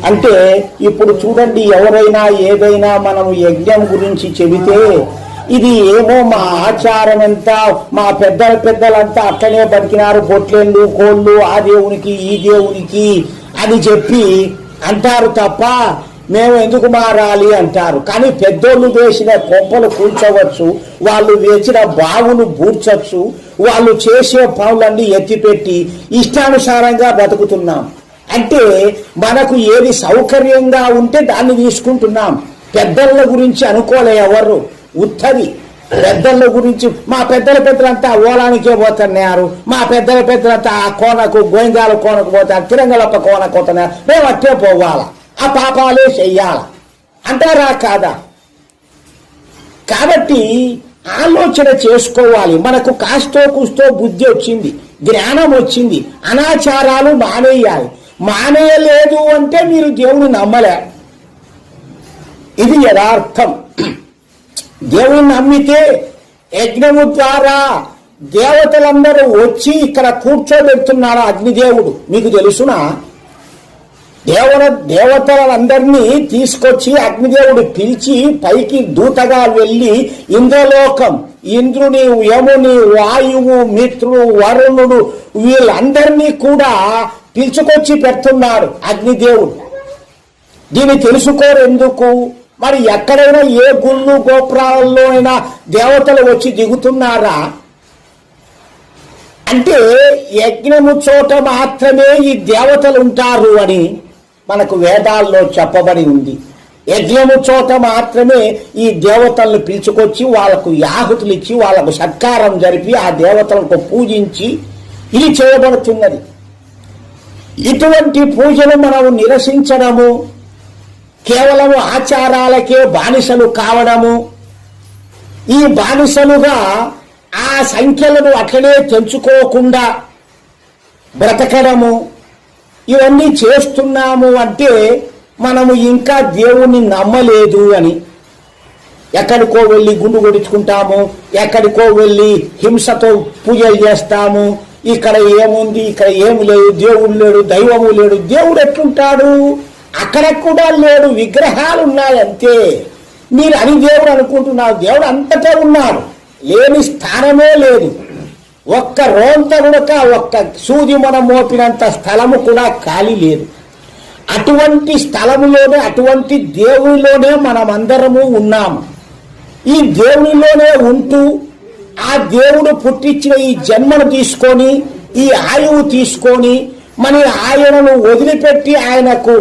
అంటే ఇప్పుడు చూడండి, ఎవరైనా ఏదైనా మనం యజ్ఞం గురించి చెబితే ఇది ఏమో మా ఆచారం అంతా, మా పెద్దలంతా అట్లనే బతికినారు, బొట్లేళ్ళు కోళ్ళు ఆ దేవునికి ఈ దేవునికి అని చెప్పి అంటారు తప్ప మేము ఎందుకు మారాలి అంటారు. కానీ పెద్దోళ్ళు వేసిన కొంపలు కూల్చవచ్చు, వాళ్ళు వేసిన బావులు బూడ్చవచ్చు, వాళ్ళు చేసే పనులన్నీ ఎత్తిపెట్టి ఇష్టానుసారంగా బతుకుతున్నాం. అంటే మనకు ఏది సౌకర్యంగా ఉంటే దాన్ని తీసుకుంటున్నాం. పెద్దల గురించి అనుకోలే ఎవరు, ఉత్తది పెద్దల గురించి. మా పెద్దలంతా ఓలానికే పోతున్నారు, మా పెద్దలంతా ఆ కోనకు గోయింగాల కోనకు పోతారు, తిరంగలప్ప కోనకు పోతున్నారు, మేము అట్టే పోవాలా, ఆ పాపాలే చెయ్యాల అంటారా కాదా? కాబట్టి ఆలోచన చేసుకోవాలి. మనకు కాస్తో కూస్తో బుద్ధి వచ్చింది, జ్ఞానం వచ్చింది, అనాచారాలు మానేయాలి. మానేయలేదు అంటే మీరు దేవుని నమ్మలే. ఇది యథార్థం. దేవుని నమ్మితే యజ్ఞము ద్వారా దేవతలందరూ వచ్చి ఇక్కడ కూర్చోబెడుతున్నాడు అగ్నిదేవుడు. మీకు తెలుసునా? దేవతలందరినీ తీసుకొచ్చి అగ్నిదేవుడు పిలిచి పైకి దూతగా వెళ్ళి ఇంద్రలోకం, ఇంద్రుని, యముని, వాయువు, మిత్రుడు, వరుణుడు వీళ్ళందరినీ కూడా పిలుచుకొచ్చి పెడుతున్నాడు అగ్నిదేవుడు. దీన్ని తెలుసుకోరు ఎందుకు? మరి ఎక్కడైనా ఏ గుళ్ళు గోపురాల్లో అయినా దేవతలు వచ్చి దిగుతున్నారా? అంటే యజ్ఞము చోట మాత్రమే ఈ దేవతలు ఉంటారు అని మనకు వేదాల్లో చెప్పబడి ఉంది. యజ్ఞము చోట మాత్రమే ఈ దేవతలను పిలుచుకొచ్చి వాళ్ళకు యాహుతులు ఇచ్చి వాళ్ళకు సత్కారం జరిపి ఆ దేవతలకు పూజించి ఇది చేయబడుతున్నది. ఇటువంటి పూజలు మనము నిరసించడము, కేవలము ఆచారాలకే బానిసలు కావడము, ఈ బానిసలుగా ఆ సంఖ్యలను అట్లనే తెంచుకోకుండా బ్రతకడము, ఇవన్నీ చేస్తున్నాము అంటే మనము ఇంకా దేవుణ్ణి నమ్మలేదు అని. ఎక్కడికో వెళ్ళి గుండు కొడుచుకుంటాము, ఎక్కడికో వెళ్ళి హింసతో పూజలు చేస్తాము. ఇక్కడ ఏముంది, ఇక్కడ ఏమి లేదు, దేవుడు లేడు, దైవము లేడు. దేవుడు ఎట్లుంటాడు? అక్కడ కూడా లేడు, విగ్రహాలు ఉన్నాయంతే. మీరు అని దేవుడు అనుకుంటున్నారు, దేవుడు అంతటా ఉన్నారు, లేని స్థానమే లేదు. ఒక్క రోంత కూడా, ఒక్క సూది మనం మోపినంత స్థలము కూడా ఖాళీ లేదు. అటువంటి స్థలములోనే, అటువంటి దేవునిలోనే మనమందరము ఉన్నాము. ఈ దేవునిలోనే ఉంటూ ఆ దేవుడు పుట్టించిన ఈ జన్మను తీసుకొని, ఈ ఆయువు తీసుకొని, మన ఆయనను వదిలిపెట్టి ఆయనకు